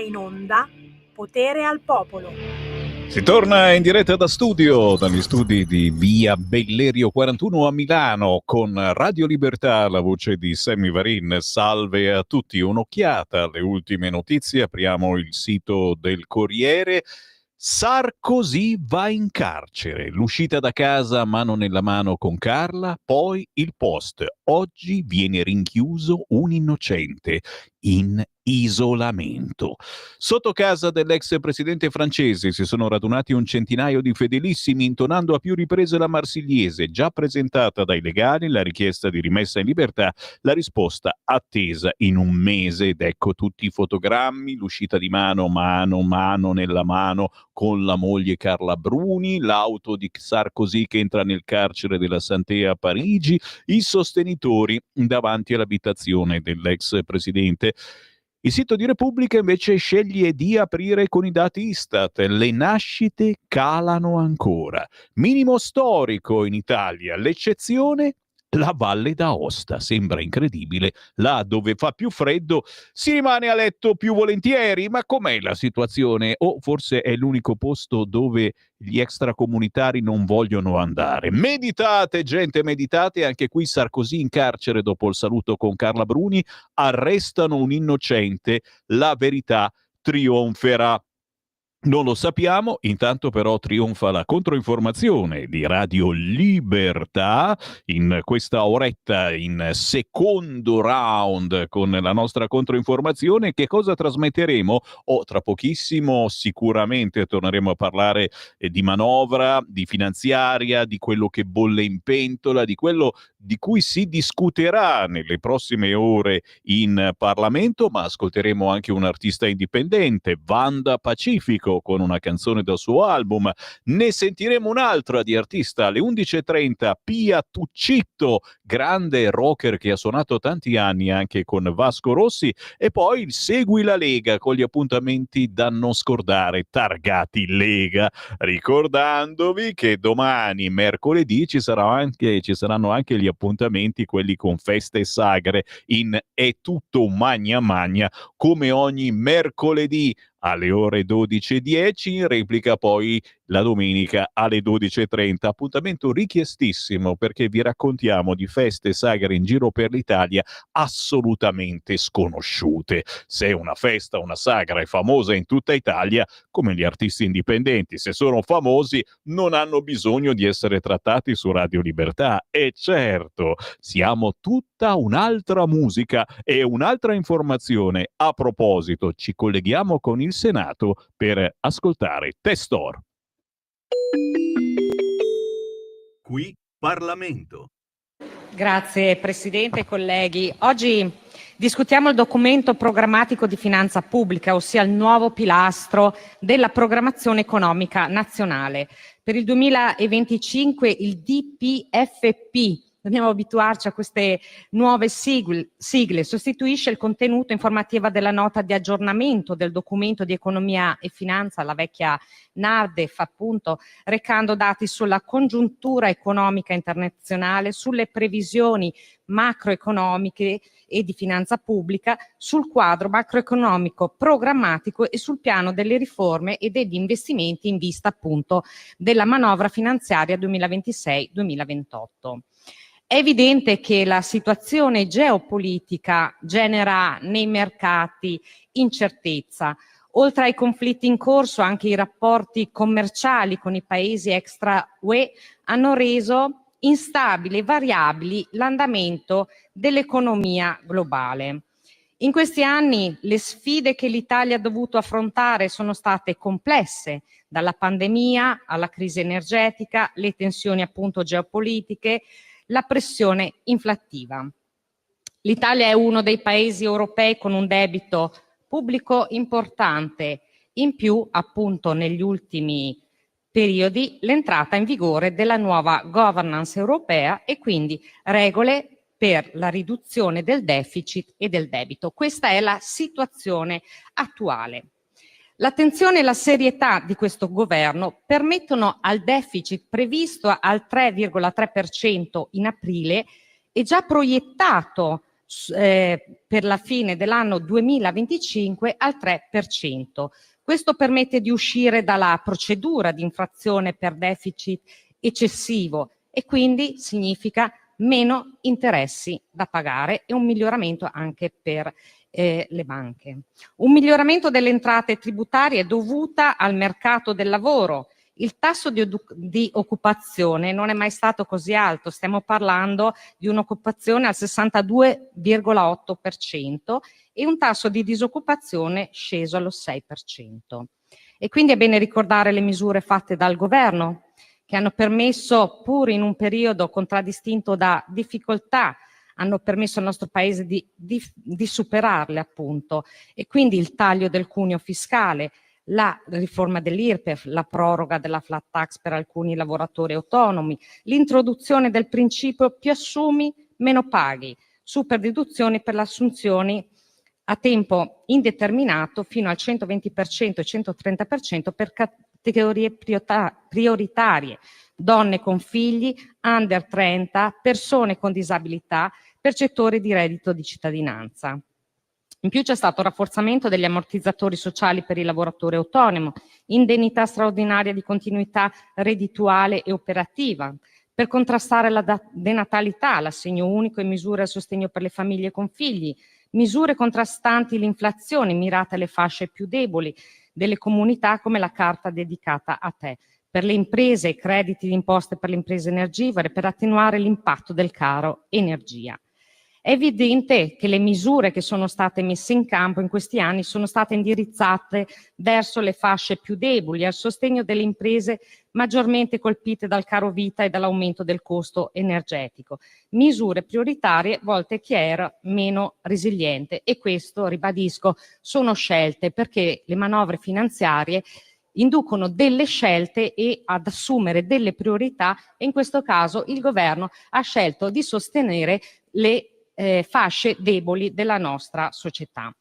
in onda Potere al Popolo. Si torna in diretta da studio, dagli studi di via Bellerio 41 a Milano, con Radio Libertà, la voce di Sammy Varin. Salve a tutti, un'occhiata alle ultime notizie. Apriamo il sito del Corriere. Sarkozy va in carcere, l'uscita da casa mano nella mano con Carla, poi il post. Oggi viene rinchiuso un innocente in isolamento. Sotto casa dell'ex presidente francese si sono radunati un centinaio di fedelissimi intonando a più riprese la Marsigliese, già presentata dai legali la richiesta di rimessa in libertà, la risposta attesa in un mese, ed ecco tutti i fotogrammi, l'uscita di mano nella mano con la moglie Carla Bruni, l'auto di Sarkozy che entra nel carcere della Santé a Parigi, i sostenitori davanti all'abitazione dell'ex presidente. Il sito di Repubblica invece sceglie di aprire con i dati Istat. Le nascite calano ancora. Minimo storico in Italia. L'eccezione? La Valle d'Aosta. Sembra incredibile. Là dove fa più freddo si rimane a letto più volentieri. Ma com'è la situazione? O forse è l'unico posto dove gli extracomunitari non vogliono andare. Meditate, gente, meditate. Anche qui Sarkozy in carcere dopo il saluto con Carla Bruni. Arrestano un innocente. La verità trionferà. Non lo sappiamo, intanto però trionfa la controinformazione di Radio Libertà in questa oretta in secondo round con la nostra controinformazione. Che cosa trasmetteremo? Tra pochissimo sicuramente torneremo a parlare di manovra, di finanziaria, di quello che bolle in pentola, di quello di cui si discuterà nelle prossime ore in Parlamento, ma ascolteremo anche un artista indipendente, Wanda Pacifico, con una canzone dal suo album. Ne sentiremo un'altra di artista alle 11.30, Pia Tuccitto, grande rocker che ha suonato tanti anni anche con Vasco Rossi, e poi il Segui la Lega con gli appuntamenti da non scordare, targati Lega, ricordandovi che domani, mercoledì, ci saranno anche gli appuntamenti, quelli con feste e sagre in È tutto un magna magna, come ogni mercoledì alle ore 12.10, in replica poi la domenica alle 12.30. Appuntamento richiestissimo perché vi raccontiamo di feste e sagre in giro per l'Italia assolutamente sconosciute. Se una festa, una sagra è famosa in tutta Italia, come gli artisti indipendenti, se sono famosi non hanno bisogno di essere trattati su Radio Libertà. E certo, siamo tutta un'altra musica e un'altra informazione. A proposito, ci colleghiamo con il Senato per ascoltare Testor. Qui Parlamento. Grazie Presidente, colleghi. Oggi discutiamo il documento programmatico di finanza pubblica, ossia il nuovo pilastro della programmazione economica nazionale. Per il 2025 il DPFP, dobbiamo abituarci a queste nuove sigle, sostituisce il contenuto informativa della nota di aggiornamento del documento di economia e finanza, la vecchia NADEF appunto, recando dati sulla congiuntura economica internazionale, sulle previsioni macroeconomiche e di finanza pubblica, sul quadro macroeconomico programmatico e sul piano delle riforme e degli investimenti in vista appunto della manovra finanziaria 2026-2028. È evidente che la situazione geopolitica genera nei mercati incertezza. Oltre ai conflitti in corso, anche i rapporti commerciali con i paesi extra UE hanno reso instabili e variabili l'andamento dell'economia globale. In questi anni le sfide che l'Italia ha dovuto affrontare sono state complesse, dalla pandemia alla crisi energetica, le tensioni appunto geopolitiche, la pressione inflattiva. L'Italia è uno dei paesi europei con un debito pubblico importante, in più appunto negli ultimi periodi l'entrata in vigore della nuova governance europea e quindi regole per la riduzione del deficit e del debito. Questa è la situazione attuale. L'attenzione e la serietà di questo governo permettono al deficit previsto al 3,3% in aprile e già proiettato per la fine dell'anno 2025 al 3%. Questo permette di uscire dalla procedura di infrazione per deficit eccessivo e quindi significa meno interessi da pagare e un miglioramento anche per le banche. Un miglioramento delle entrate tributarie dovuta al mercato del lavoro. Il tasso di occupazione non è mai stato così alto, stiamo parlando di un'occupazione al 62,8% e un tasso di disoccupazione sceso allo 6%. E quindi è bene ricordare le misure fatte dal governo che hanno permesso, pur in un periodo contraddistinto da difficoltà, hanno permesso al nostro paese di superarle, appunto, e quindi il taglio del cuneo fiscale, la riforma dell'IRPEF, la proroga della flat tax per alcuni lavoratori autonomi, l'introduzione del principio più assumi meno paghi, super deduzioni per le assunzioni a tempo indeterminato fino al 120% e 130% per categorie prioritarie, donne con figli, under 30, persone con disabilità, percettori di reddito di cittadinanza. In più c'è stato rafforzamento degli ammortizzatori sociali per i lavoratori autonomi, indennità straordinaria di continuità reddituale e operativa, per contrastare la denatalità, l'assegno unico e misure a sostegno per le famiglie con figli, misure contrastanti l'inflazione mirate alle fasce più deboli delle comunità come la carta dedicata a te, per le imprese, crediti di imposte per le imprese energivore, per attenuare l'impatto del caro energia. È evidente che le misure che sono state messe in campo in questi anni sono state indirizzate verso le fasce più deboli, al sostegno delle imprese maggiormente colpite dal caro vita e dall'aumento del costo energetico. Misure prioritarie volte a chi era meno resiliente e questo, ribadisco, sono scelte perché le manovre finanziarie inducono delle scelte e ad assumere delle priorità e in questo caso il governo ha scelto di sostenere le fasce deboli della nostra società.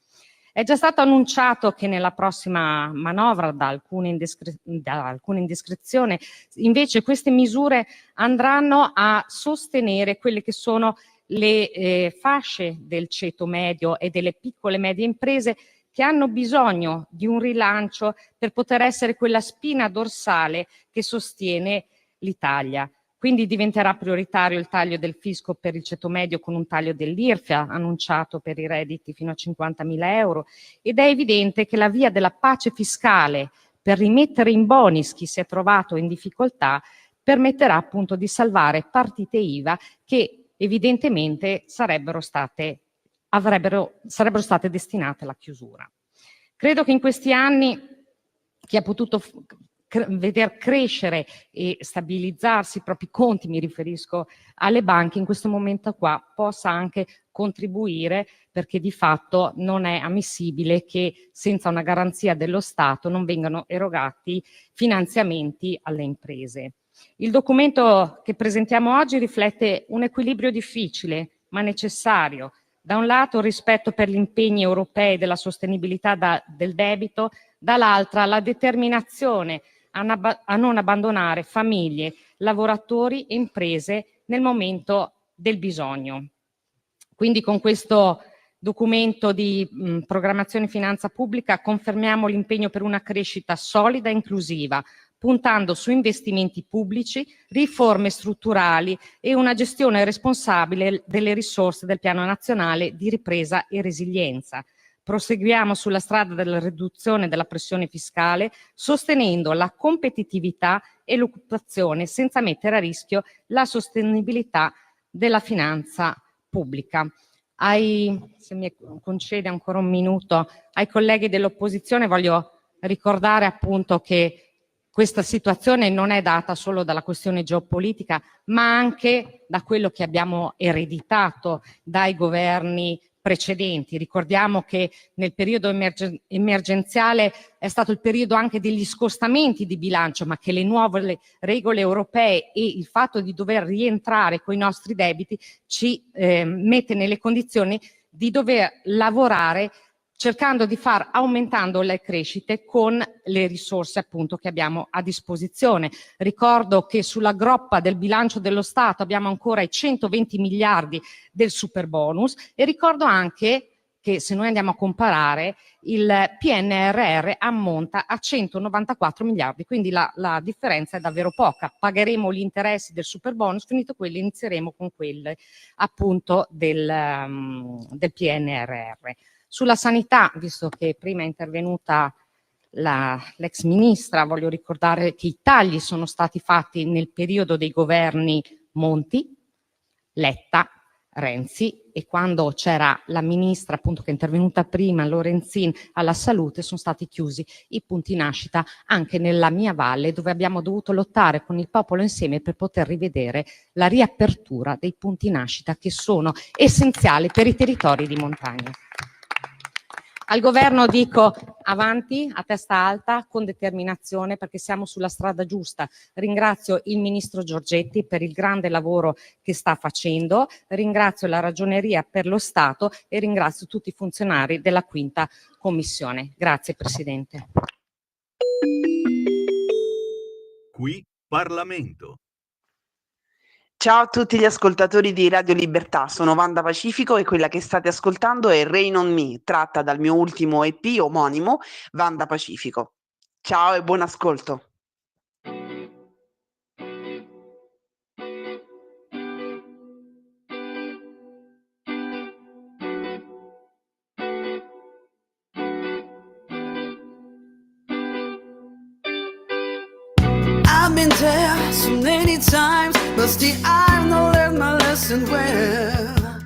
È già stato annunciato che nella prossima manovra, da alcune indiscrezioni, invece queste misure andranno a sostenere quelle che sono le fasce del ceto medio e delle piccole e medie imprese che hanno bisogno di un rilancio per poter essere quella spina dorsale che sostiene l'Italia. Quindi diventerà prioritario il taglio del fisco per il ceto medio con un taglio dell'IRPEF annunciato per i redditi fino a 50.000 euro ed è evidente che la via della pace fiscale per rimettere in bonus chi si è trovato in difficoltà permetterà appunto di salvare partite IVA che evidentemente sarebbero state destinate alla chiusura. Credo che in questi anni chi ha potuto veder crescere e stabilizzarsi i propri conti, mi riferisco alle banche, in questo momento qua possa anche contribuire, perché di fatto non è ammissibile che senza una garanzia dello Stato non vengano erogati finanziamenti alle imprese. Il documento che presentiamo oggi riflette un equilibrio difficile ma necessario. Da un lato rispetto per gli impegni europei della sostenibilità del debito, dall'altra la determinazione a non abbandonare famiglie, lavoratori e imprese nel momento del bisogno. Quindi con questo documento di programmazione e finanza pubblica confermiamo l'impegno per una crescita solida e inclusiva, puntando su investimenti pubblici, riforme strutturali e una gestione responsabile delle risorse del Piano Nazionale di Ripresa e Resilienza. Proseguiamo sulla strada della riduzione della pressione fiscale, sostenendo la competitività e l'occupazione senza mettere a rischio la sostenibilità della finanza pubblica. Se mi concede ancora un minuto, ai colleghi dell'opposizione voglio ricordare appunto che questa situazione non è data solo dalla questione geopolitica, ma anche da quello che abbiamo ereditato dai governi precedenti. Ricordiamo che nel periodo emergenziale è stato il periodo anche degli scostamenti di bilancio, ma che le nuove regole europee e il fatto di dover rientrare con i nostri debiti ci mette nelle condizioni di dover lavorare cercando di far aumentando le crescite con le risorse appunto che abbiamo a disposizione. Ricordo che sulla groppa del bilancio dello Stato abbiamo ancora i 120 miliardi del superbonus e ricordo anche che se noi andiamo a comparare il PNRR ammonta a 194 miliardi, quindi la differenza è davvero poca. Pagheremo gli interessi del superbonus, finito quello inizieremo con quelli appunto del PNRR. Sulla sanità, visto che prima è intervenuta l'ex ministra, voglio ricordare che i tagli sono stati fatti nel periodo dei governi Monti, Letta, Renzi, e quando c'era la ministra appunto che è intervenuta prima, Lorenzin, alla salute, sono stati chiusi i punti nascita anche nella mia valle, dove abbiamo dovuto lottare con il popolo insieme per poter rivedere la riapertura dei punti nascita che sono essenziali per i territori di montagna. Al governo dico avanti, a testa alta, con determinazione, perché siamo sulla strada giusta. Ringrazio il ministro Giorgetti per il grande lavoro che sta facendo, ringrazio la Ragioneria per lo Stato e ringrazio tutti i funzionari della 5ª Commissione. Grazie Presidente. Qui Parlamento. Ciao a tutti gli ascoltatori di Radio Libertà, sono Wanda Pacifico e quella che state ascoltando è Rain on Me, tratta dal mio ultimo EP omonimo, Wanda Pacifico. Ciao e buon ascolto. I've been there so many times, but still I've not learned my lesson well.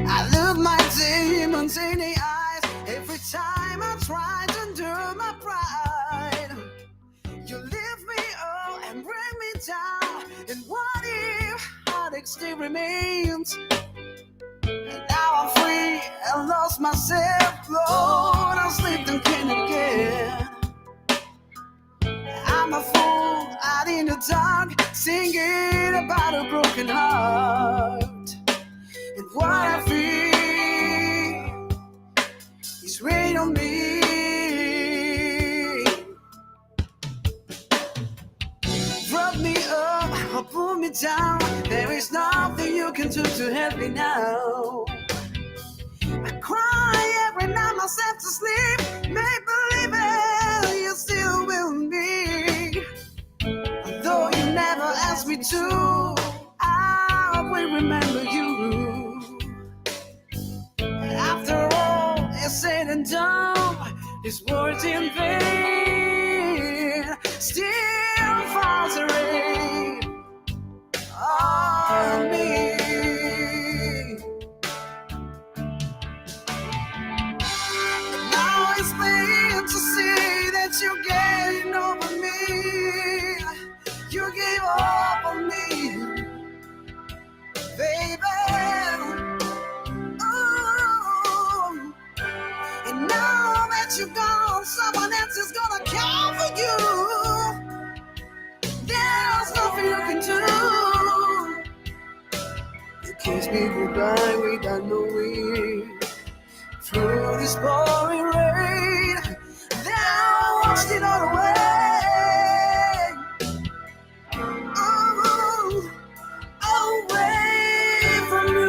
I look my demons in the eyes every time I try to do my pride. You lift me up and bring me down, and what if heartache still remains? And now I'm free and lost myself, Lord, I'm sleeping again. I'm a fool out in the dark, singing about a broken heart. And what I feel is rain on me. Rub me up or pull me down, there is nothing you can do to help me now. I cry every night myself to sleep, make believe it, you're still with me. Though you never asked me to, I will remember you. After all is said and done, this words in vain still falls a rain on me. Now it's plain to see that you're getting over me. You gave up on me, baby. Ooh. And now that you're gone, someone else is gonna care for you. There's nothing you can do. You kissed me goodbye without knowing. Through this pouring rain, then I watched it all away. Away from you.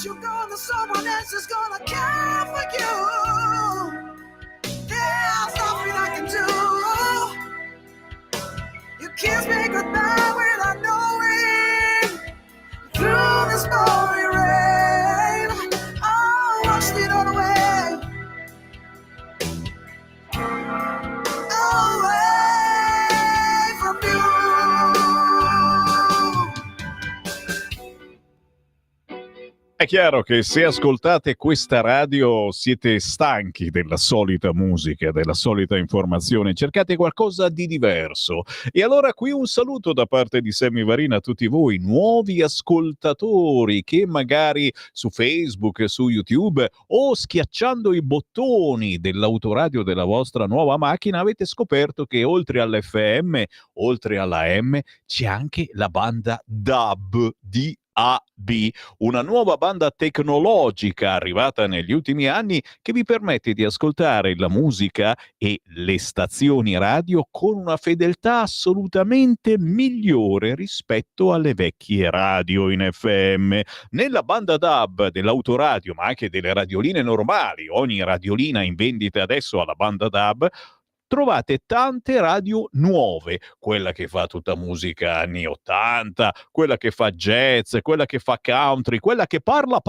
You're gonna, someone else is gonna care for you. There's as we goodbye without knowing. Through this pouring rain, I washed it all away. Away from you. È chiaro che se ascoltate questa radio siete stanchi della solita musica, della solita informazione, cercate qualcosa di diverso. E allora qui un saluto da parte di Sammy Varin a tutti voi, nuovi ascoltatori che magari su Facebook, su YouTube o schiacciando i bottoni dell'autoradio della vostra nuova macchina avete scoperto che oltre all'FM, oltre alla M, c'è anche la banda DAB, DAB, una nuova banda tecnologica arrivata negli ultimi anni che vi permette di ascoltare la musica e le stazioni radio con una fedeltà assolutamente migliore rispetto alle vecchie radio in FM. Nella banda DAB dell'autoradio, ma anche delle radioline normali, ogni radiolina in vendita adesso ha la banda DAB, trovate tante radio nuove, quella che fa tutta musica anni 80, quella che fa jazz, quella che fa country, quella che parla.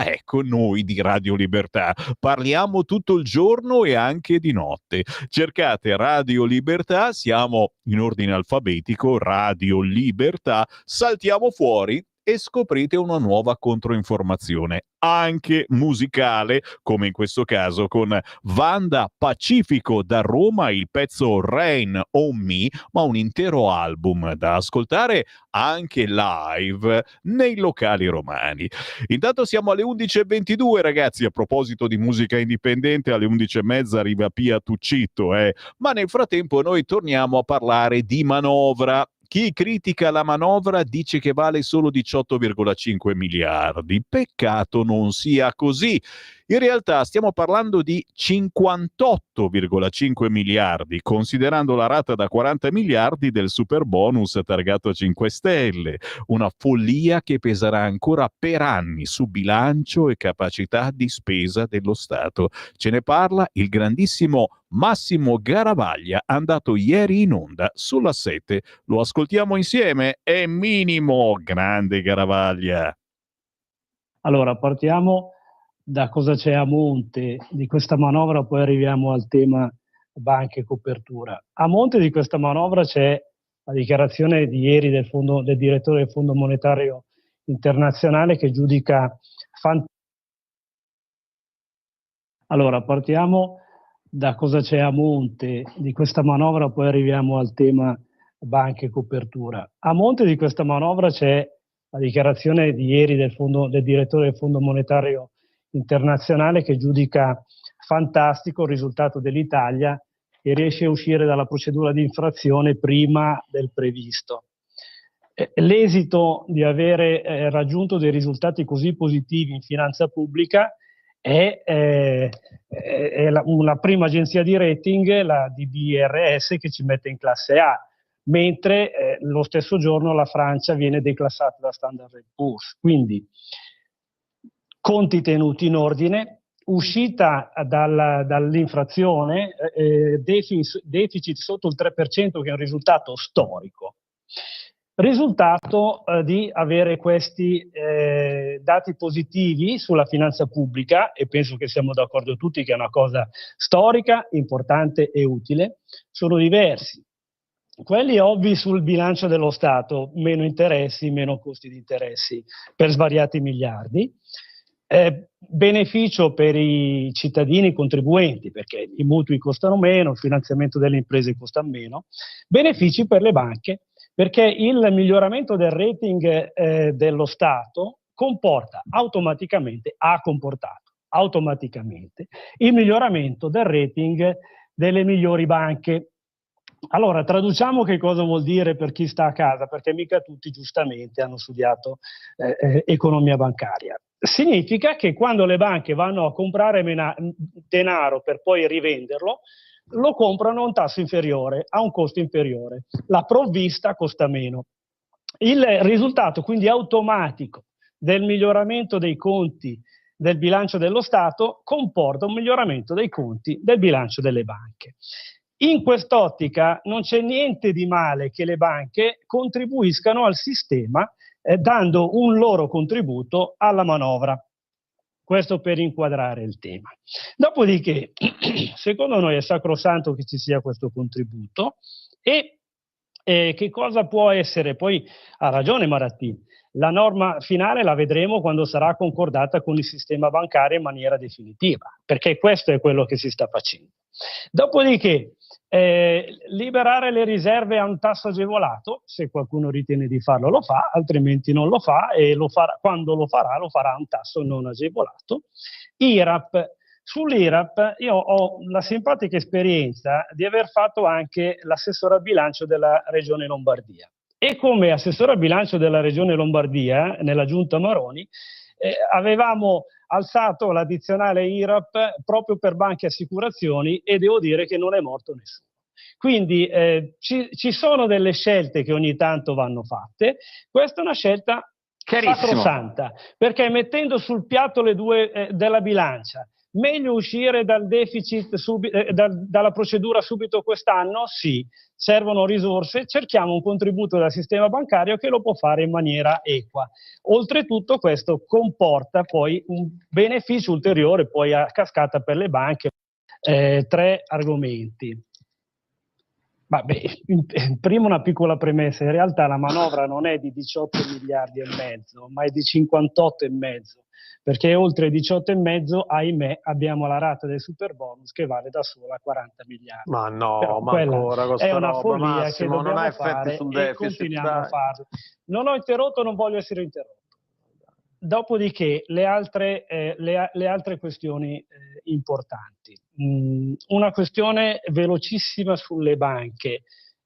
Ecco, noi di Radio Libertà parliamo tutto il giorno e anche di notte. Cercate Radio Libertà, siamo in ordine alfabetico, Radio Libertà, saltiamo fuori e scoprite una nuova controinformazione, anche musicale, come in questo caso con Vanda Pacifico da Roma, il pezzo Rain on Me, ma un intero album da ascoltare anche live nei locali romani. Intanto siamo alle 11:22, ragazzi, a proposito di musica indipendente, alle 11:30 arriva Pia Tuccitto, ma nel frattempo noi torniamo a parlare di manovra. Chi critica la manovra dice che vale solo 18,5 miliardi. Peccato non sia così. In realtà stiamo parlando di 58,5 miliardi, considerando la rata da 40 miliardi del super bonus targato 5 Stelle. Una follia che peserà ancora per anni su bilancio e capacità di spesa dello Stato. Ce ne parla il grandissimo Massimo Garavaglia, andato ieri in onda sulla 7. Lo ascoltiamo insieme? È minimo, grande Garavaglia. Allora, partiamo da cosa c'è a monte di questa manovra, poi arriviamo al tema banche e copertura. A monte di questa manovra c'è la dichiarazione di ieri del direttore del Fondo Monetario Internazionale che giudica Allora, partiamo da cosa c'è a monte di questa manovra, poi arriviamo al tema banche e copertura. A monte di questa manovra c'è la dichiarazione di ieri del direttore del Fondo Monetario Internazionale che giudica fantastico il risultato dell'Italia e riesce a uscire dalla procedura di infrazione prima del previsto. L'esito di avere raggiunto dei risultati così positivi in finanza pubblica è una prima agenzia di rating, la DBRS, che ci mette in classe A, mentre lo stesso giorno la Francia viene declassata da Standard & Poor's. Quindi conti tenuti in ordine, uscita dall'infrazione, deficit sotto il 3%, che è un risultato storico. Risultato di avere questi dati positivi sulla finanza pubblica, e penso che siamo d'accordo tutti che è una cosa storica, importante e utile, sono diversi. Quelli ovvi sul bilancio dello Stato, meno interessi, meno costi di interessi per svariati miliardi, beneficio per i cittadini contribuenti perché i mutui costano meno, il finanziamento delle imprese costa meno, benefici per le banche perché il miglioramento del rating dello Stato ha comportato automaticamente il miglioramento del rating delle migliori banche. Allora, traduciamo che cosa vuol dire per chi sta a casa, perché mica tutti giustamente hanno studiato economia bancaria. Significa che quando le banche vanno a comprare denaro per poi rivenderlo, lo comprano a un tasso inferiore, a un costo inferiore. La provvista costa meno. Il risultato quindi automatico del miglioramento dei conti del bilancio dello Stato comporta un miglioramento dei conti del bilancio delle banche. In quest'ottica non c'è niente di male che le banche contribuiscano al sistema dando un loro contributo alla manovra. Questo per inquadrare il tema. Dopodiché, secondo noi è sacrosanto che ci sia questo contributo e che cosa può essere? Poi ha ragione Marattini, la norma finale la vedremo quando sarà concordata con il sistema bancario in maniera definitiva, perché questo è quello che si sta facendo. Dopodiché, liberare le riserve a un tasso agevolato, se qualcuno ritiene di farlo lo fa, altrimenti non lo fa e lo farà, quando lo farà a un tasso non agevolato. IRAP. Sull'IRAP io ho la simpatica esperienza di aver fatto anche l'assessore al bilancio della Regione Lombardia e come assessore al bilancio della Regione Lombardia nella Giunta Maroni avevamo alzato l'addizionale IRAP proprio per banche e assicurazioni e devo dire che non è morto nessuno. Quindi ci sono delle scelte che ogni tanto vanno fatte, questa è una scelta sacrosanta, perché mettendo sul piatto le due della bilancia, meglio uscire dal deficit dalla procedura subito quest'anno? Sì, servono risorse, cerchiamo un contributo dal sistema bancario che lo può fare in maniera equa. Oltretutto questo comporta poi un beneficio ulteriore poi a cascata per le banche. 3 argomenti. Prima una piccola premessa, in realtà la manovra non è di 18 miliardi e mezzo, ma è di 58 e mezzo. Perché oltre 18,5, ahimè, abbiamo la rata del superbonus che vale da sola 40 miliardi. Ma no, però ma ancora questa è una roba, follia Massimo, che non ha dobbiamo effetti fare sul e deficit, continuiamo a dai. farlo. Non ho interrotto, non voglio essere interrotto. Dopodiché le altre questioni importanti. Una questione velocissima sulle banche,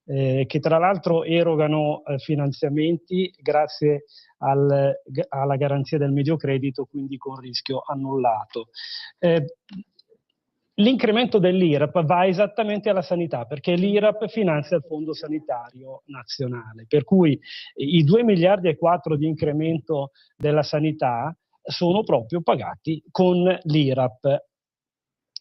che tra l'altro erogano finanziamenti grazie alla garanzia del medio credito, quindi con rischio annullato. L'incremento dell'IRAP va esattamente alla sanità, perché l'IRAP finanzia il Fondo Sanitario Nazionale, per cui i 2 miliardi e 4 di incremento della sanità sono proprio pagati con l'IRAP.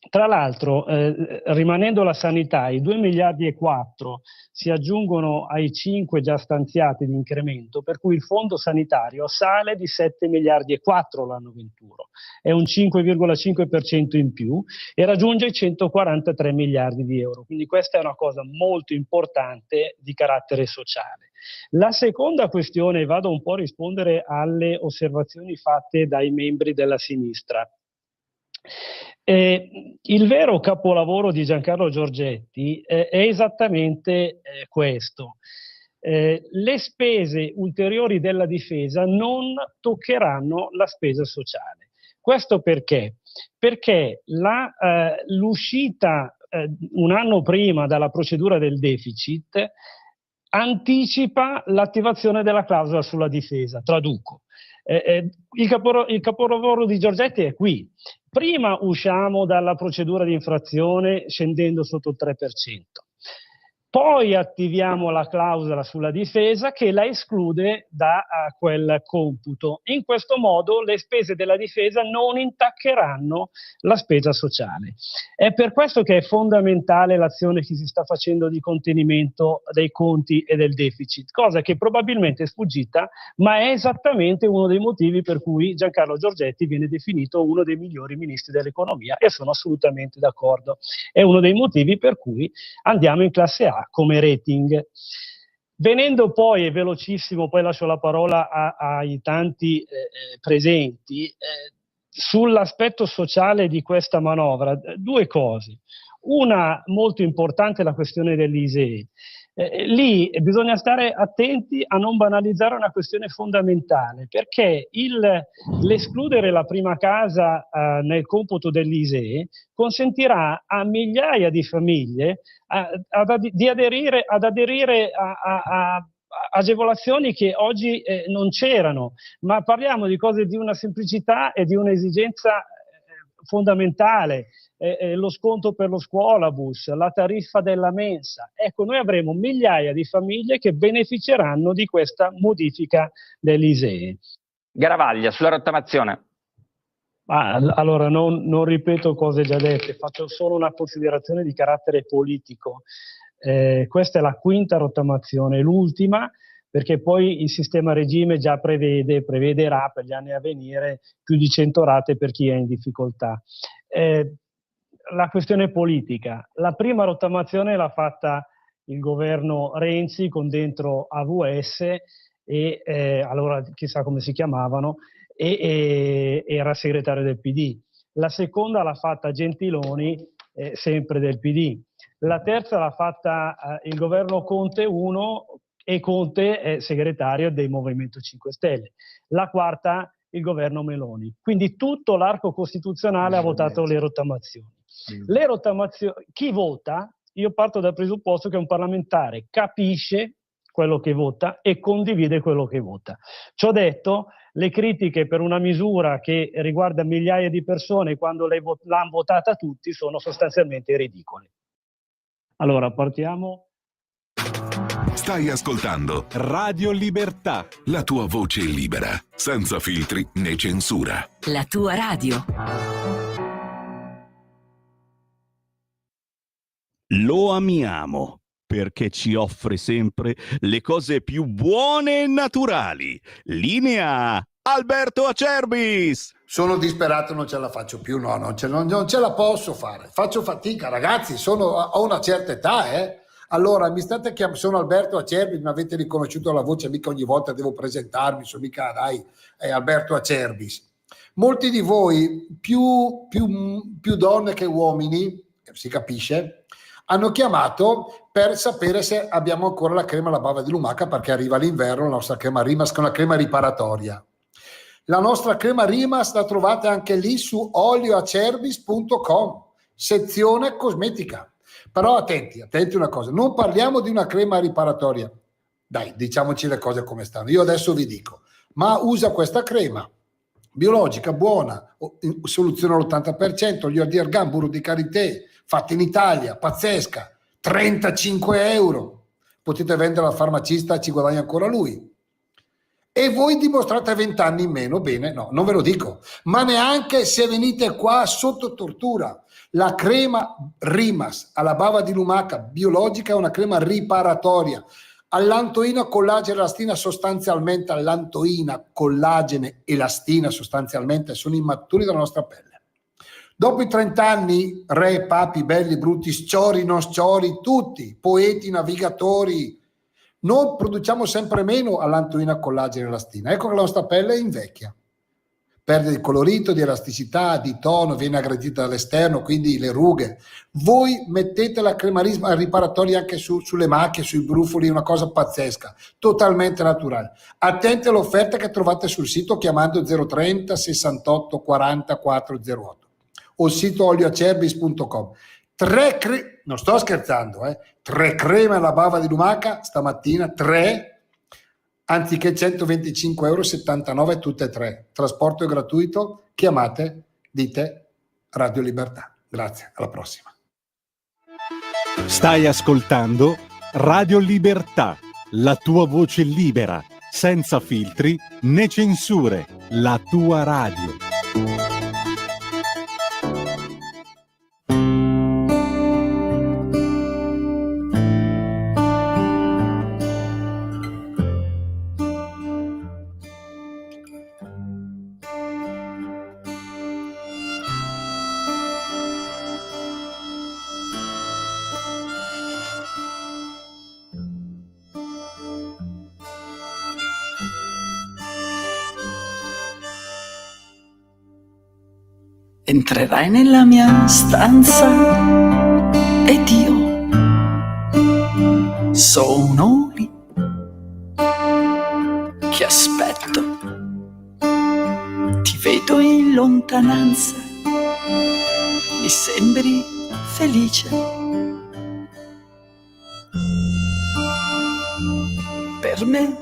Tra l'altro, rimanendo la sanità, i 2 miliardi e 4 si aggiungono ai 5 già stanziati di incremento, per cui il fondo sanitario sale di 7 miliardi e 4 l'anno 21, è un 5,5% in più e raggiunge i 143 miliardi di euro. Quindi questa è una cosa molto importante di carattere sociale. La seconda questione, vado un po' a rispondere alle osservazioni fatte dai membri della sinistra. Il vero capolavoro di Giancarlo Giorgetti è esattamente questo. Le spese ulteriori della difesa non toccheranno la spesa sociale. Questo perché? Perché l'uscita un anno prima dalla procedura del deficit anticipa l'attivazione della clausola sulla difesa. Traduco. Il capolavoro di Giorgetti è qui. Prima usciamo dalla procedura di infrazione scendendo sotto il 3%. Poi attiviamo la clausola sulla difesa che la esclude da quel computo. In questo modo le spese della difesa non intaccheranno la spesa sociale. È per questo che è fondamentale l'azione che si sta facendo di contenimento dei conti e del deficit, cosa che probabilmente è sfuggita, ma è esattamente uno dei motivi per cui Giancarlo Giorgetti viene definito uno dei migliori ministri dell'economia e sono assolutamente d'accordo. È uno dei motivi per cui andiamo in classe A come rating. Venendo poi, è velocissimo, poi lascio la parola ai tanti presenti, sull'aspetto sociale di questa manovra, 2 cose. Una molto importante è la questione dell'ISEE. Lì bisogna stare attenti a non banalizzare una questione fondamentale, perché l'escludere la prima casa nel computo dell'ISEE consentirà a migliaia di famiglie di aderire a agevolazioni che oggi non c'erano, ma parliamo di cose di una semplicità e di un'esigenza fondamentale. Lo sconto per lo scuolabus, la tariffa della mensa. Ecco, noi avremo migliaia di famiglie che beneficeranno di questa modifica dell'ISEE. Garavaglia, sulla rottamazione. Allora, non ripeto cose già dette, faccio solo una considerazione di carattere politico. Questa è la quinta rottamazione, l'ultima, perché poi il sistema a regime già prevederà per gli anni a venire più di 100 rate per chi è in difficoltà. La questione politica. La prima rottamazione l'ha fatta il governo Renzi con dentro AVS e allora chissà come si chiamavano, e era segretario del PD. La seconda l'ha fatta Gentiloni, sempre del PD. La terza l'ha fatta il governo Conte 1 e Conte è segretario del Movimento 5 Stelle. La quarta il governo Meloni. Quindi tutto l'arco costituzionale ha votato le rottamazioni. Le rottamazioni, chi vota? Io parto dal presupposto che un parlamentare capisce quello che vota e condivide quello che vota. Ciò detto, le critiche per una misura che riguarda migliaia di persone quando l'hanno votata tutti sono sostanzialmente ridicole. Allora, partiamo. Stai ascoltando Radio Libertà, la tua voce libera, senza filtri né censura. La tua radio. lo amiamo perché ci offre sempre le cose più buone e naturali. Linea Alberto Acerbis. Sono disperato, non ce la faccio più, no, non ce la posso fare. Faccio fatica, ragazzi, ho una certa età, Allora, mi state chiamando, sono Alberto Acerbis, mi avete riconosciuto la voce, mica ogni volta devo presentarmi, sono mica Rai, è Alberto Acerbis. Molti di voi, più donne che uomini, si capisce, hanno chiamato per sapere se abbiamo ancora la crema alla bava di lumaca, perché arriva l'inverno, la nostra crema Rimas, che è una crema riparatoria. La nostra crema Rimas la trovate anche lì su olioacerbis.com, sezione cosmetica. Però attenti una cosa, non parliamo di una crema riparatoria. Dai, diciamoci le cose come stanno. Io adesso vi dico, ma usa questa crema biologica, buona, soluzione all'80%, olio di argan, burro di karité, fatta in Italia, pazzesca, 35 euro. Potete vendere al farmacista, ci guadagna ancora lui. E voi dimostrate 20 anni in meno, bene, no, non ve lo dico, ma neanche se venite qua sotto tortura. La crema Rimas alla bava di lumaca biologica è una crema riparatoria. Allantoina, collagene, elastina, sostanzialmente allantoina, collagene, elastina sostanzialmente sono i mattoni della nostra pelle. Dopo i 30 anni, re, papi, belli, brutti, sciori, non sciori, tutti, poeti, navigatori, noi produciamo sempre meno allantoina, collagene, elastina. Ecco che la nostra pelle invecchia. Perde di colorito, di elasticità, di tono, viene aggredita dall'esterno, quindi le rughe. Voi mettete la crema riparatoria anche sulle macchie, sui brufoli, una cosa pazzesca, totalmente naturale. Attenti all'offerta che trovate sul sito chiamando 030 68 40 408 o il sito olioacerbis.com. Non sto scherzando, 3 creme alla bava di lumaca stamattina, 3, anziché 125 euro, 79 tutte e 3. Trasporto è gratuito, chiamate, dite Radio Libertà. Grazie, alla prossima. Stai ascoltando Radio Libertà, la tua voce libera, senza filtri né censure, la tua radio. Entrerai nella mia stanza ed io sono lì che aspetto, ti vedo in lontananza, mi sembri felice. Per me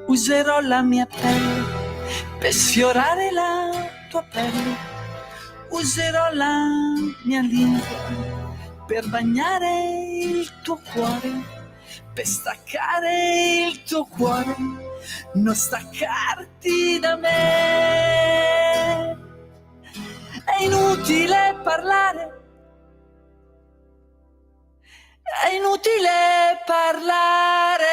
userò la mia pelle per sfiorare la tua pelle, userò la mia lingua per bagnare il tuo cuore, per staccare il tuo cuore, non staccarti da me. inutile parlare.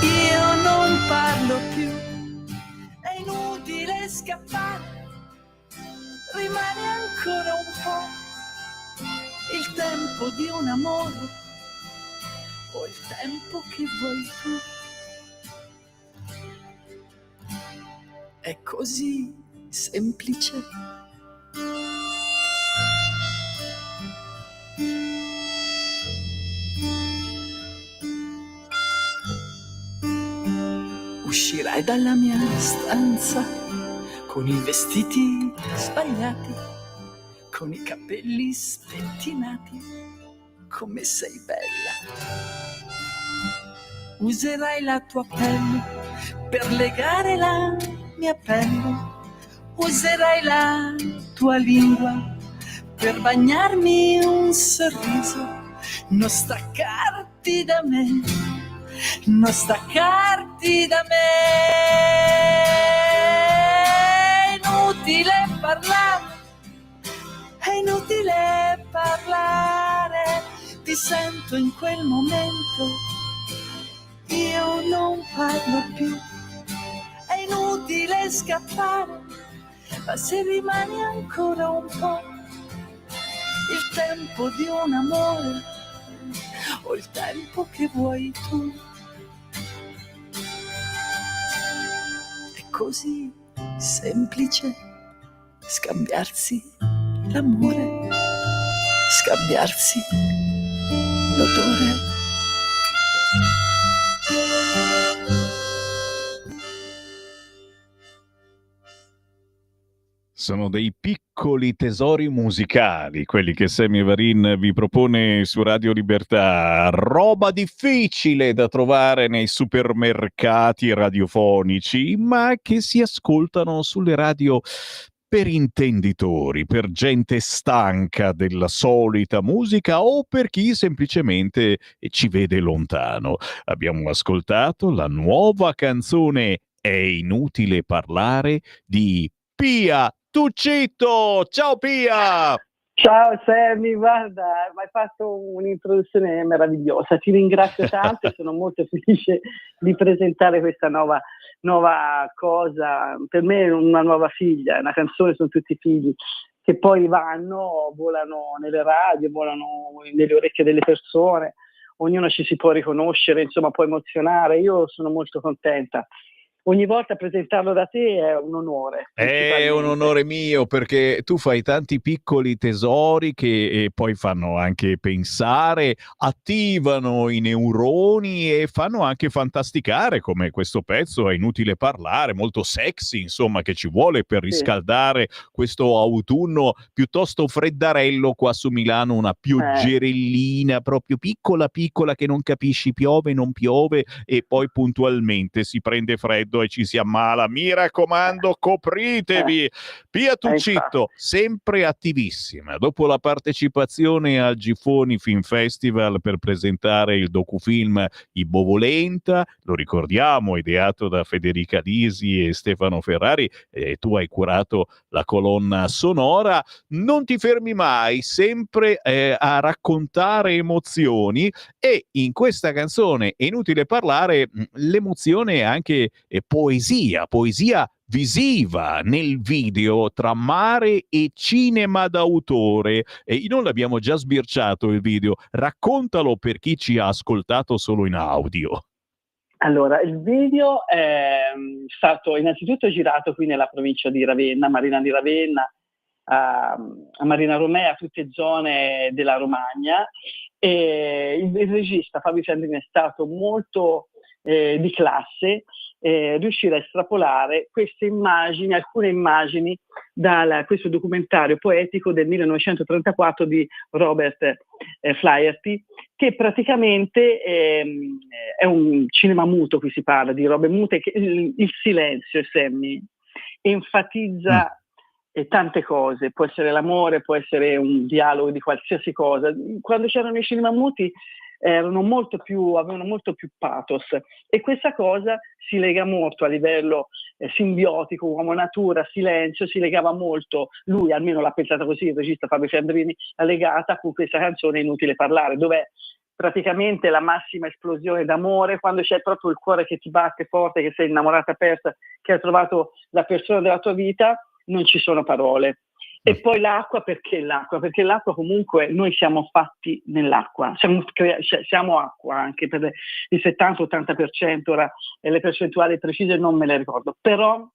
Io non parlo più, è inutile scappare. Rimane ancora un po' il tempo di un amore o il tempo che vuoi tu. È così semplice. Uscirai dalla mia stanza con i vestiti sbagliati, con i capelli spettinati, come sei bella. Userai la tua pelle per legare la mia pelle, userai la tua lingua per bagnarmi un sorriso, non staccarti da me, non staccarti da me. È inutile parlare, è inutile parlare, ti sento in quel momento, io non parlo più, è inutile scappare, ma se rimani ancora un po', il tempo di un amore o il tempo che vuoi tu. È così semplice scambiarsi l'amore, scambiarsi l'odore. Sono dei piccoli tesori musicali, quelli che Sammy Varin vi propone su Radio Libertà. Roba difficile da trovare nei supermercati radiofonici, ma che si ascoltano sulle radio per intenditori, per gente stanca della solita musica o per chi semplicemente ci vede lontano. Abbiamo ascoltato la nuova canzone È inutile parlare di Pia Tuccitto. Ciao Pia! Ciao Sammy, guarda, mi hai fatto un'introduzione meravigliosa, ti ringrazio tanto e sono molto felice di presentare questa nuova cosa. Per me è una nuova figlia, una canzone, sono tutti figli che poi volano nelle radio, volano nelle orecchie delle persone, ognuno ci si può riconoscere, insomma può emozionare, io sono molto contenta. Ogni volta presentarlo da te è un onore. È un onore mio, perché tu fai tanti piccoli tesori che poi fanno anche pensare, attivano i neuroni e fanno anche fantasticare, come questo pezzo È inutile parlare, molto sexy, insomma, che ci vuole per riscaldare questo autunno piuttosto freddarello qua su Milano, una pioggerellina proprio piccola piccola che non capisci piove, non piove e poi puntualmente si prende freddo e ci si ammala. Mi raccomando, copritevi. Pia Tuccitto, sempre attivissima. Dopo la partecipazione al Gifoni Film Festival per presentare il docufilm I Bovolenta, lo ricordiamo, ideato da Federica Lisi e Stefano Ferrari, e tu hai curato la colonna sonora. Non ti fermi mai, sempre a raccontare emozioni, e in questa canzone È inutile parlare, l'emozione è anche poesia visiva nel video tra mare e cinema d'autore. E non l'abbiamo già sbirciato il video, raccontalo per chi ci ha ascoltato solo in audio. Allora, il video è stato innanzitutto girato qui nella provincia di Ravenna, Marina di Ravenna, a Marina Romea, tutte zone della Romagna, e il regista Fabio Fiandrini è stato molto di classe, riuscire a estrapolare queste immagini, alcune immagini da questo documentario poetico del 1934 di Robert Flaherty, che praticamente è un cinema muto, qui si parla di robe mute, che il silenzio, Sammy, enfatizza tante cose, può essere l'amore, può essere un dialogo di qualsiasi cosa. Quando c'erano i cinema muti avevano molto più pathos, e questa cosa si lega molto a livello simbiotico, uomo-natura, silenzio, si legava molto, lui almeno l'ha pensata così, il regista Fabio Fiandrini, l'ha legata con questa canzone Inutile parlare, dove praticamente la massima esplosione d'amore, quando c'è proprio il cuore che ti batte forte, che sei innamorata persa, che hai trovato la persona della tua vita, non ci sono parole. E poi l'acqua, perché l'acqua? Perché l'acqua comunque, noi siamo fatti nell'acqua, siamo acqua anche per il 70-80%, ora le percentuali precise non me le ricordo, però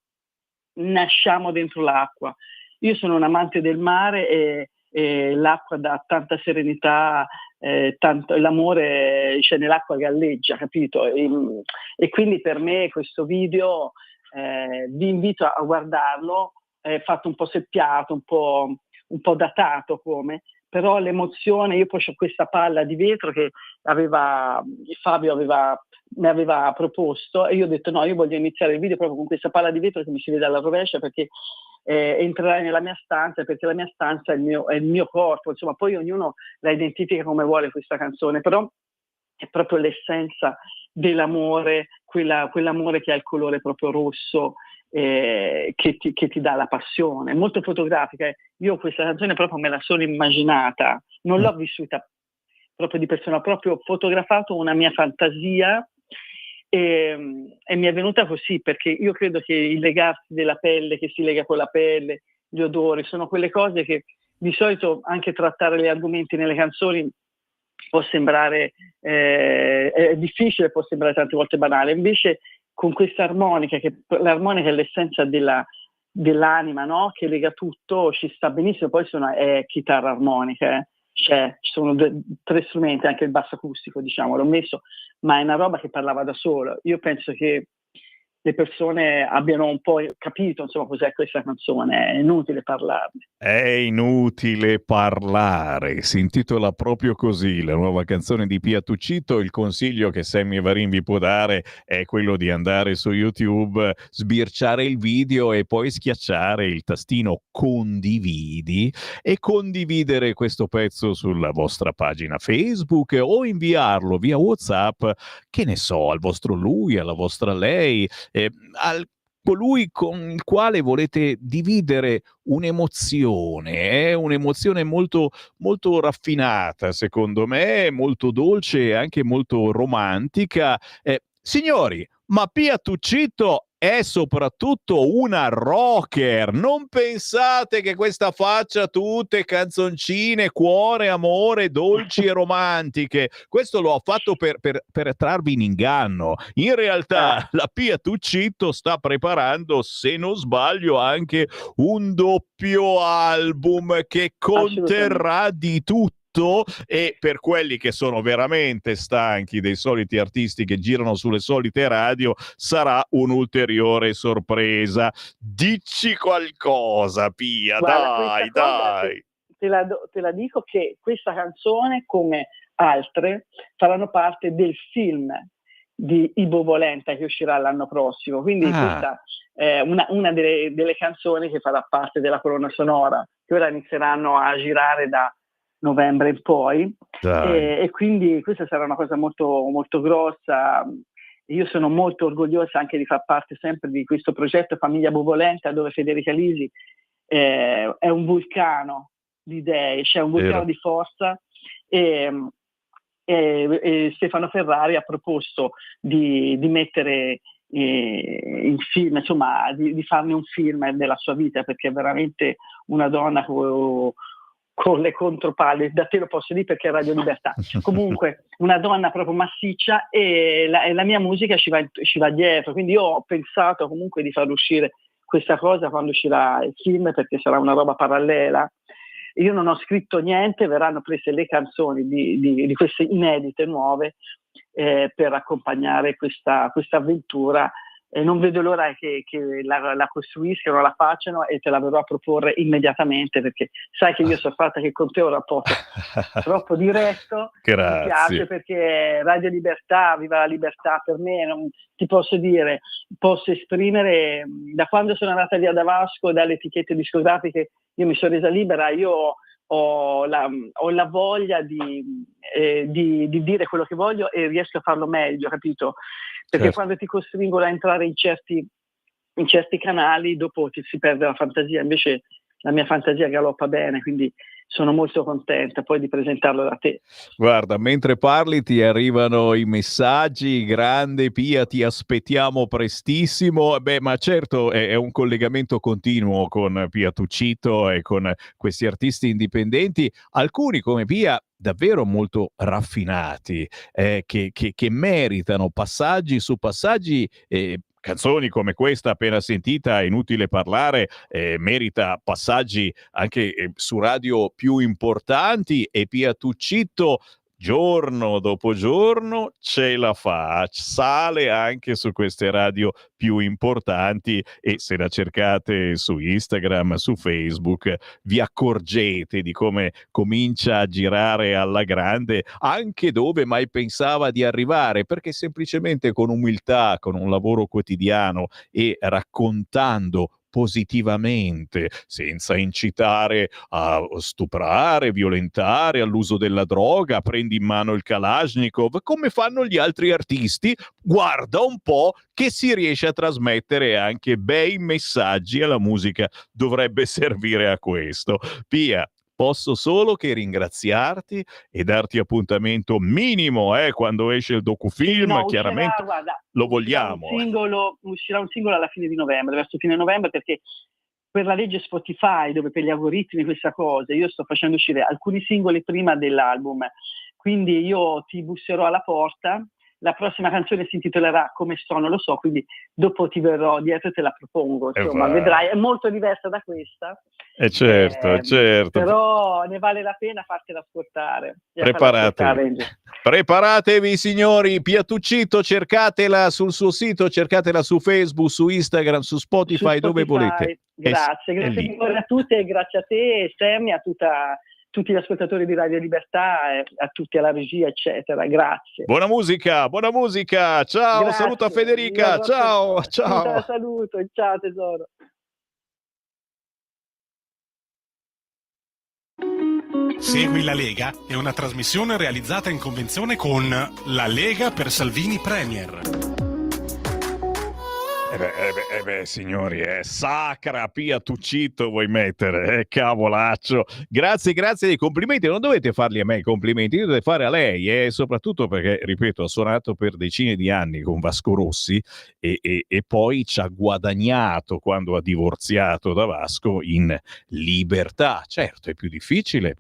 nasciamo dentro l'acqua. Io sono un amante del mare e l'acqua dà tanta serenità, l'amore c'è nell'acqua, galleggia, capito? E quindi per me questo video vi invito a guardarlo, è fatto un po' seppiato, un po' datato come, però l'emozione, io poi ho questa palla di vetro che Fabio mi aveva proposto, e io ho detto no, io voglio iniziare il video proprio con questa palla di vetro che mi si vede alla rovescia, perché entrerai nella mia stanza, perché la mia stanza è il mio corpo, insomma, poi ognuno la identifica come vuole questa canzone, però è proprio l'essenza dell'amore, quell'amore che ha il colore proprio rosso, che ti dà la passione, molto fotografica. Io questa canzone proprio me la sono immaginata, non l'ho vissuta proprio di persona, ho proprio fotografato una mia fantasia e mi è venuta così, perché io credo che il legarsi della pelle, che si lega con la pelle, gli odori, sono quelle cose che di solito anche trattare gli argomenti nelle canzoni può sembrare difficile, può sembrare tante volte banale, invece con questa armonica, che l'armonica è l'essenza dell'anima, no? Che lega tutto, ci sta benissimo. Poi è chitarra armonica, ci sono 3 strumenti, anche il basso acustico, diciamo, l'ho messo, ma è una roba che parlava da sola. Io penso che le persone abbiano un po' capito, insomma, cos'è questa canzone, è inutile parlarne. È inutile parlare, si intitola proprio così la nuova canzone di Pia Tuccito. Il consiglio che Sammy Varin vi può dare è quello di andare su YouTube, sbirciare il video e poi schiacciare il tastino condividi e condividere questo pezzo sulla vostra pagina Facebook o inviarlo via WhatsApp, che ne so, al vostro lui, alla vostra lei, al colui con il quale volete dividere un'emozione, un'emozione molto, molto raffinata, secondo me, molto dolce e anche molto romantica. Signori, ma Pia Tuccito è soprattutto una rocker. Non pensate che questa faccia tutte canzoncine, cuore, amore, dolci e romantiche. Questo lo ha fatto per trarvi in inganno. In realtà la Pia Tuccito sta preparando, se non sbaglio, anche un doppio album che conterrà di tutto. E per quelli che sono veramente stanchi dei soliti artisti che girano sulle solite radio, sarà un'ulteriore sorpresa. Dici qualcosa, Pia. Guarda, dai. Te la dico che questa canzone, come altre, faranno parte del film di Ibo Volenta che uscirà l'anno prossimo, quindi questa è una delle canzoni che farà parte della colonna sonora, che ora inizieranno a girare da novembre in poi, e quindi questa sarà una cosa molto, molto grossa. Io sono molto orgogliosa anche di far parte sempre di questo progetto Famiglia Bovolenta, dove Federica Lisi è un vulcano di idee, c'è un vulcano di forza, e Stefano Ferrari ha proposto di mettere in film, insomma, di farne un film della sua vita, perché è veramente una donna con le contropalle, da te lo posso dire perché è Radio Libertà. Comunque una donna proprio massiccia, e la mia musica ci va dietro, quindi io ho pensato comunque di far uscire questa cosa quando uscirà il film, perché sarà una roba parallela. Io non ho scritto niente, verranno prese le canzoni di queste inedite nuove per accompagnare questa avventura. Non vedo l'ora che la costruiscano, la facciano, e te la verrò a proporre immediatamente, perché sai che io sono fatta che con te ho un rapporto troppo diretto. Grazie. Mi piace perché Radio Libertà, viva la libertà, per me non ti posso dire, posso esprimere, da quando sono andata via da Vasco, dalle etichette discografiche, io mi sono resa libera, io ho la voglia di dire quello che voglio e riesco a farlo meglio, capito? Perché Certo. quando ti costringono a entrare in certi canali, dopo si perde la fantasia. Invece la mia fantasia galoppa bene, quindi sono molto contenta poi di presentarlo da te. Guarda, mentre parli ti arrivano i messaggi, grande Pia, ti aspettiamo prestissimo. Beh, ma certo è un collegamento continuo con Pia Tuccito e con questi artisti indipendenti, alcuni come Pia davvero molto raffinati, che meritano passaggi su passaggi. Canzoni come questa appena sentita, Inutile parlare, merita passaggi anche su radio più importanti, e Pia Tuccito giorno dopo giorno ce la fa, sale anche su queste radio più importanti, e se la cercate su Instagram, su Facebook, vi accorgete di come comincia a girare alla grande anche dove mai pensava di arrivare, perché semplicemente con umiltà, con un lavoro quotidiano e raccontando positivamente, senza incitare a stuprare, violentare, all'uso della droga, prendi in mano il Kalashnikov, come fanno gli altri artisti, guarda un po' che si riesce a trasmettere anche bei messaggi, e la musica dovrebbe servire a questo. Pia, posso solo che ringraziarti e darti appuntamento minimo quando esce il docufilm, No, chiaramente guarda, lo vogliamo. Uscirà un singolo alla fine di novembre, verso fine novembre, perché per la legge Spotify, dove per gli algoritmi questa cosa, io sto facendo uscire alcuni singoli prima dell'album, quindi io ti busserò alla porta. La prossima canzone si intitolerà Come sto, non lo so, quindi dopo ti verrò dietro e te la propongo, insomma, vedrai, è molto diversa da questa. Certo. Però ne vale la pena fartela ascoltare. Preparatevi signori, Pia Tuccito, cercatela sul suo sito, cercatela su Facebook, su Instagram, su Spotify, dove volete. Grazie a tutti, e grazie a te, Sammy, a tutti gli ascoltatori di Radio Libertà, a tutti alla regia, eccetera. Grazie. Buona musica, ciao. Grazie. Saluta Federica, ciao. Saluto, ciao tesoro. Segui la Lega è una trasmissione realizzata in convenzione con La Lega per Salvini Premier. Signori, è sacra Pia Tuccito, vuoi mettere, cavolaccio. Grazie dei complimenti, non dovete farli a me i complimenti, li dovete fare a lei, e soprattutto perché, ripeto, ha suonato per decine di anni con Vasco Rossi e poi ci ha guadagnato quando ha divorziato da Vasco in libertà. Certo, è più difficile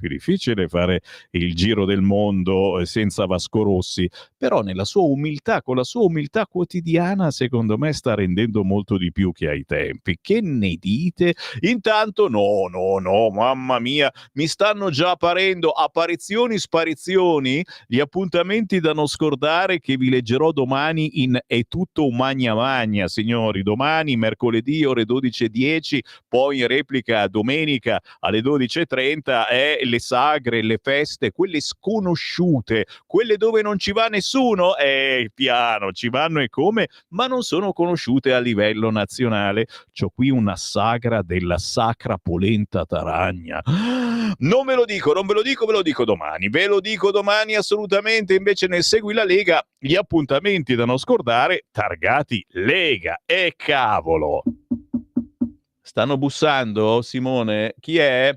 fare il giro del mondo senza Vasco Rossi, però nella sua umiltà, con la sua umiltà quotidiana, secondo me sta rendendo molto di più che ai tempi. Che ne dite? Intanto no, mamma mia, mi stanno già apparendo apparizioni, sparizioni, gli appuntamenti da non scordare che vi leggerò domani in È tutto un magna magna, signori. Domani, mercoledì, ore 12:10, poi in replica domenica alle 12:30, le sagre, le feste, quelle sconosciute, quelle dove non ci va nessuno, piano, ci vanno e come, ma non sono conosciute a livello nazionale. C'ho qui una sagra della Sacra Polenta Taragna. Non ve lo dico, ve lo dico domani. Ve lo dico domani assolutamente. Invece nel Segui la Lega, gli appuntamenti da non scordare, targati Lega. E cavolo! Stanno bussando, Simone? Chi è?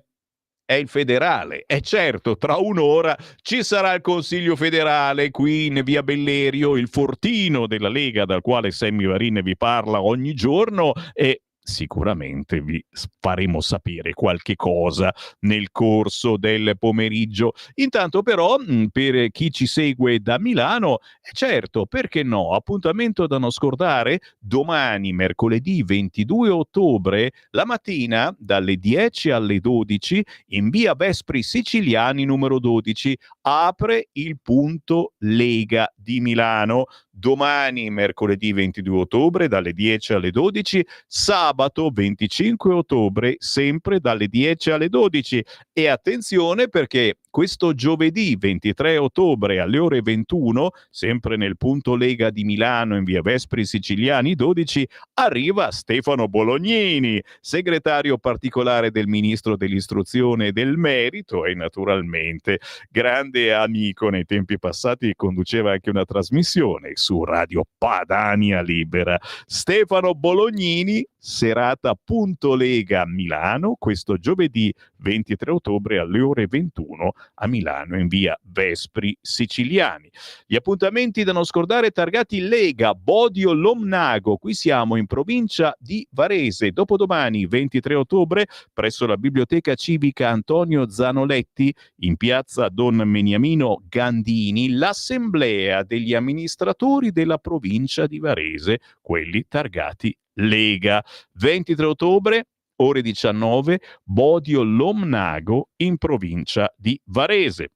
È il federale. E certo, tra un'ora ci sarà il Consiglio federale qui in via Bellerio, il fortino della Lega dal quale Sammy Varin vi parla ogni giorno, e sicuramente vi faremo sapere qualche cosa nel corso del pomeriggio. Intanto però, per chi ci segue da Milano, certo, perché no, appuntamento da non scordare, domani mercoledì 22 ottobre, la mattina dalle 10 alle 12, in via Vespri Siciliani numero 12, apre il punto Lega di Milano. Domani mercoledì 22 ottobre dalle 10 alle 12, sabato 25 ottobre sempre dalle 10 alle 12. E attenzione, perché questo giovedì 23 ottobre alle ore 21, sempre nel punto Lega di Milano in via Vespri Siciliani 12, arriva Stefano Bolognini, segretario particolare del ministro dell'istruzione e del merito e naturalmente grande amico. Nei tempi passati conduceva anche una trasmissione su Radio Padania Libera. Stefano Bolognini, serata Punto Lega a Milano, questo giovedì 23 ottobre alle ore 21 a Milano in via Vespri Siciliani. Gli appuntamenti da non scordare targati Lega, Bodio Lomnago, qui siamo in provincia di Varese. Dopodomani 23 ottobre presso la Biblioteca Civica Antonio Zanoletti in piazza Don Beniamino Gandini, l'assemblea degli amministratori della provincia di Varese, quelli targati Lega. 23 ottobre, ore 19, Bodio Lomnago in provincia di Varese.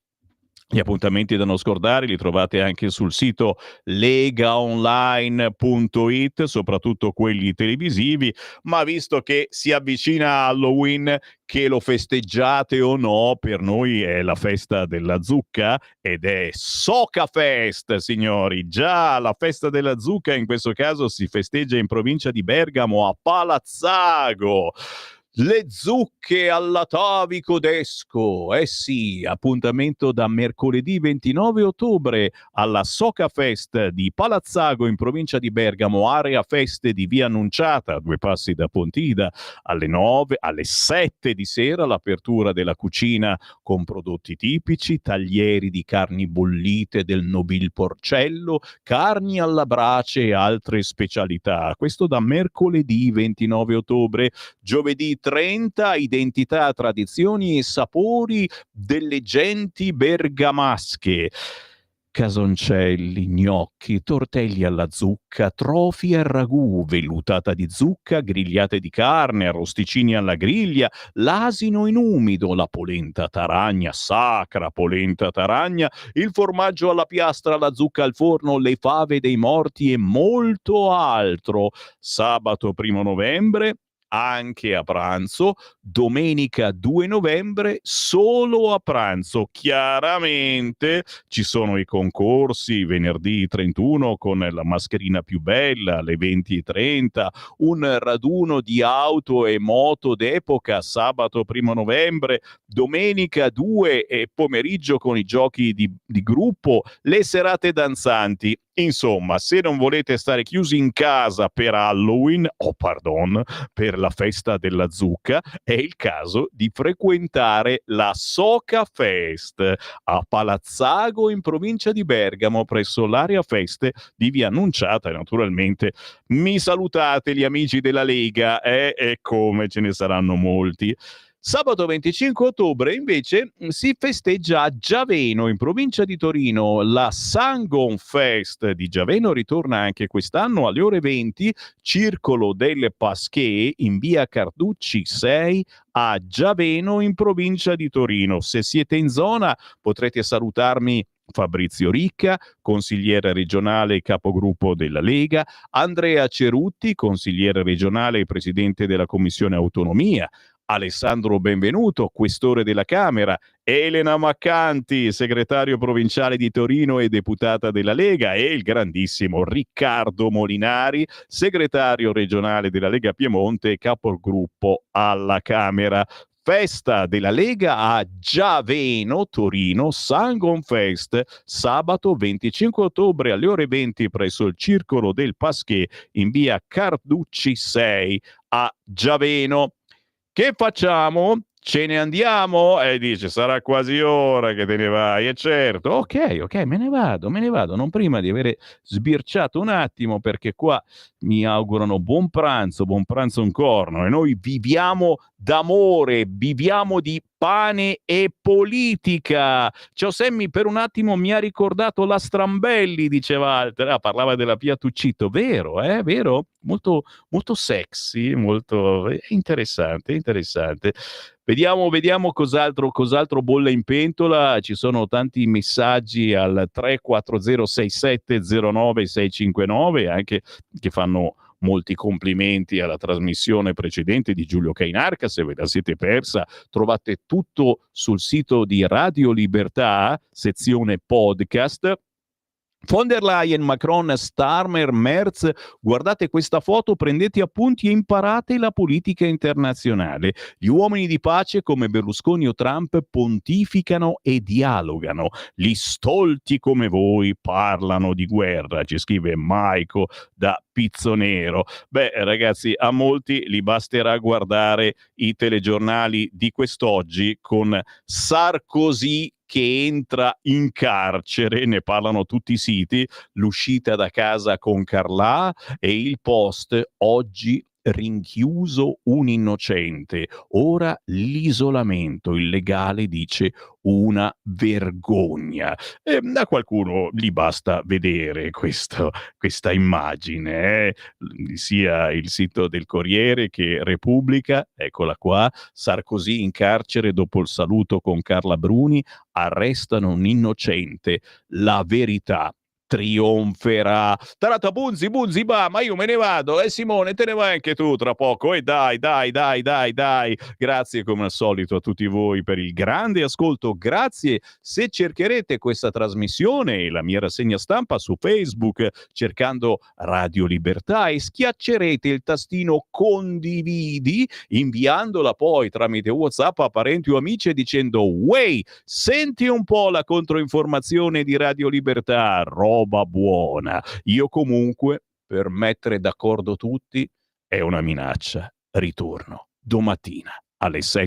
Gli appuntamenti da non scordare li trovate anche sul sito legaonline.it, soprattutto quelli televisivi, ma visto che si avvicina Halloween, che lo festeggiate o no, per noi è la festa della zucca ed è Soca Fest, signori. Già, la festa della zucca in questo caso si festeggia in provincia di Bergamo a Palazzago. Le zucche all'Atavico d'Esco, eh sì, appuntamento da mercoledì 29 ottobre alla Soca Fest di Palazzago in provincia di Bergamo, area feste di via Annunciata, a 2 passi da Pontida, alle 9, alle 7 di sera l'apertura della cucina con prodotti tipici, taglieri di carni bollite del Nobil Porcello, carni alla brace e altre specialità. Questo da mercoledì 29 ottobre, giovedì 30, identità, tradizioni e sapori delle genti bergamasche. Casoncelli, gnocchi, tortelli alla zucca, trofi al ragù, vellutata di zucca, grigliate di carne, arrosticini alla griglia, l'asino in umido, la polenta taragna, sacra polenta taragna, il formaggio alla piastra, la zucca al forno, le fave dei morti e molto altro. Sabato 1 novembre, anche a pranzo, domenica 2 novembre solo a pranzo. Chiaramente ci sono i concorsi, venerdì 31 con la mascherina più bella alle 20:30, un raduno di auto e moto d'epoca sabato 1 novembre, domenica 2 e pomeriggio con i giochi di gruppo, le serate danzanti. Insomma, se non volete stare chiusi in casa per Halloween, per la festa della zucca, è il caso di frequentare la Soca Fest a Palazzago in provincia di Bergamo presso l'area feste di via Annunciata. E naturalmente mi salutate gli amici della Lega, e come ce ne saranno molti. Sabato 25 ottobre invece si festeggia a Giaveno in provincia di Torino la Sangon Fest di Giaveno, ritorna anche quest'anno alle ore 20, Circolo delle Pasche in via Carducci 6 a Giaveno in provincia di Torino. Se siete in zona potrete salutarmi Fabrizio Ricca, consigliere regionale e capogruppo della Lega, Andrea Cerutti, consigliere regionale e presidente della Commissione Autonomia, Alessandro Benvenuto, questore della Camera, Elena Maccanti, segretario provinciale di Torino e deputata della Lega, e il grandissimo Riccardo Molinari, segretario regionale della Lega Piemonte e capogruppo alla Camera. Festa della Lega a Giaveno, Torino, Sangon Fest, sabato 25 ottobre alle ore 20 presso il Circolo del Pasché in via Carducci 6 a Giaveno. Che facciamo? Ce ne andiamo? Dice, sarà quasi ora che te ne vai. E certo, ok, me ne vado, non prima di avere sbirciato un attimo, perché qua mi augurano buon pranzo un corno, e noi viviamo d'amore, viviamo di pane e politica. Ciao Semmi, per un attimo mi ha ricordato la Strambelli, diceva Walter, parlava della Pia Tuccito, vero? Vero? Molto, molto sexy, molto interessante. Vediamo cos'altro bolle in pentola. Ci sono tanti messaggi al 3406709 659 anche che fanno molti complimenti alla trasmissione precedente di Giulio Cainarca, se ve la siete persa trovate tutto sul sito di Radio Libertà, sezione podcast. Von der Leyen, Macron, Starmer, Merz, guardate questa foto, prendete appunti e imparate la politica internazionale. Gli uomini di pace come Berlusconi o Trump pontificano e dialogano. Gli stolti come voi parlano di guerra, ci scrive Maico da Pizzonero. Beh, ragazzi, a molti gli basterà guardare i telegiornali di quest'oggi con Sarkozy che entra in carcere, ne parlano tutti i siti, l'uscita da casa con Carlà e il Post, oggi rinchiuso un innocente, ora l'isolamento illegale, dice una vergogna. A qualcuno gli basta vedere questa immagine, sia il sito del Corriere che Repubblica, eccola qua, Sarkozy in carcere dopo il saluto con Carla Bruni, arrestano un innocente, la verità trionferà. Tarata bunzi ba, ma io me ne vado, Simone te ne vai anche tu tra poco, e dai. Grazie come al solito a tutti voi per il grande ascolto, grazie se cercherete questa trasmissione e la mia rassegna stampa su Facebook cercando Radio Libertà e schiaccerete il tastino condividi inviandola poi tramite WhatsApp a parenti o amici e dicendo "Wey, senti un po' la controinformazione di Radio Libertà, roba buona". Io comunque, per mettere d'accordo tutti, è una minaccia. Ritorno domattina alle 7.